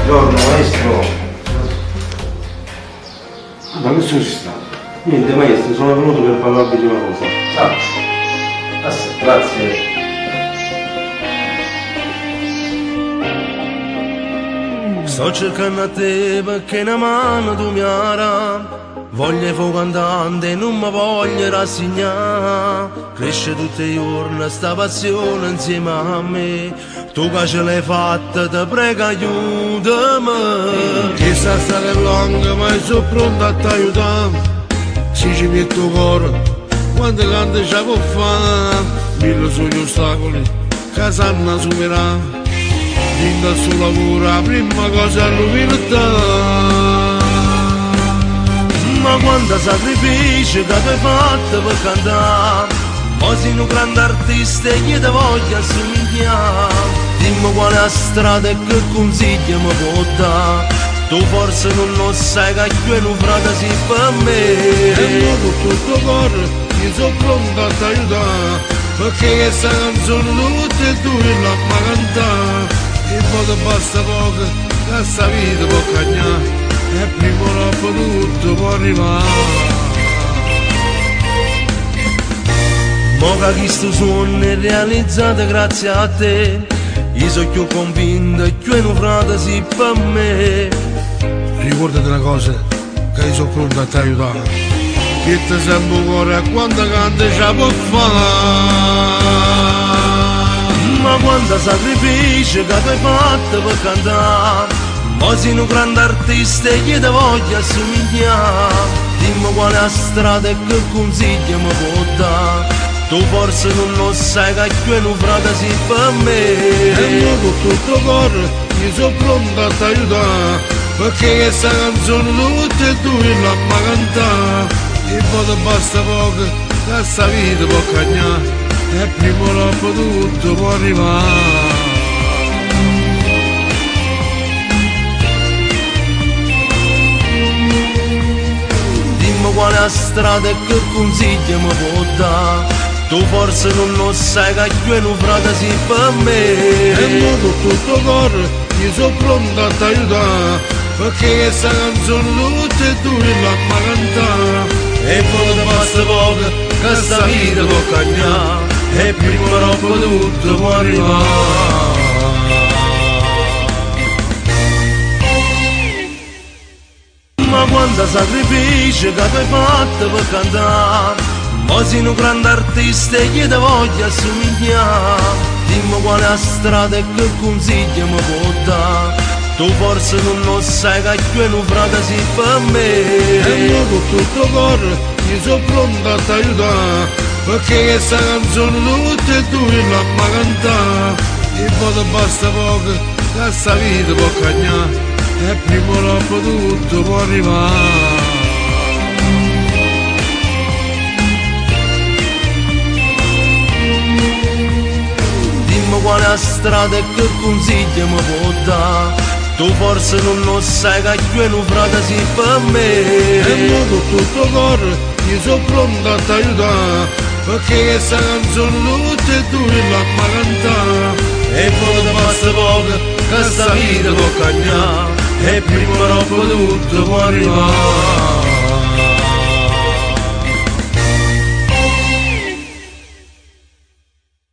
Buongiorno maestro. Ma che sono stato? Niente maestro, sono venuto per parlarvi di una cosa. Grazie. Sto cercando a te perché una mano tu mi ara. Voglio fu cantante e non mi voglio rassegnare. Cresce tutti i giorni sta passione insieme a me. Tu che ce l'hai fatta ti prego aiutami. Chissà stare lunga ma sono pronto a ti aiutare. Se ci metto il cuore quando canto ce può fare. Mille sono gli ostacoli che sanno superare. Vinta il suo lavoro la prima cosa è l'umiltà. Ma quanto sacrificio che tu hai fatto per cantare. Ma sei un grande artista e io ti voglio assomigliare. Dimmi qual è la strada e che consiglio mi può dare. Tu forse non lo sai che io non frate sei per me. E io con tutto il cuore io sono pronto a ti aiutare. Perché questa canzone tutte e due la cantare. E poi ti basta poco che sta vita può cagnare. E prima o dopo tutto può arrivare. Mo che questo sogno è realizzato grazie a te. Io sono più convinto che tu non frate sei per me. Ricordati una cosa, che io sono pronto a ti aiutare. Che ti sento il cuore e quando canti ce la può fare. Ma quanto sacrificio che tu hai fatto per cantare. Ma sei un grande artista e io ti voglio assomigliare. Dimmi qual è la strada e che consiglio mi può dare. Tu forse non lo sai che io non frate sei per me. E io con tutto il cuore io sono pronto a ti aiutare. Perché questa canzone tutte e due la cantare. E poi ti basta poco che sta vita può cagnare. E prima o dopo tutto può arrivare. Dimmi qual è la strada e che consiglio mi può dare. Tu forse non lo sai che io non frate sei per me. E io con tutto il cuore io sono pronto a ti aiutare. Perché questa canzone tutte e due la cantare. E poi ti basta poco che sta vita può cagnare. E prima o dopo tutto può arrivare. Ma quanto sacrificio che tu hai fatto per cantare. Ma sei un grande artista e io ti voglio assomigliare. Dimmi qual è la strada e che consiglio mi può dare. Tu forse non lo sai che io non frate sei per me. E io con tutto il cuore io sono pronto a ti aiutare. Perché questa canzone tutte e due la cantare. E poi ti basta poco che sta vita può cagnare. E prima o dopo tutto può arrivare. Dimmi qual è la strada e che consiglio mi può dare. Tu forse non lo sai che io non frate sei per me. E io con tutto il cuore io sono pronto a ti aiutare. Perché questa canzone tutte e due la cantare. E poi ti basta poco che sta vita può cagnare. E prima o dopo tutto può arrivare.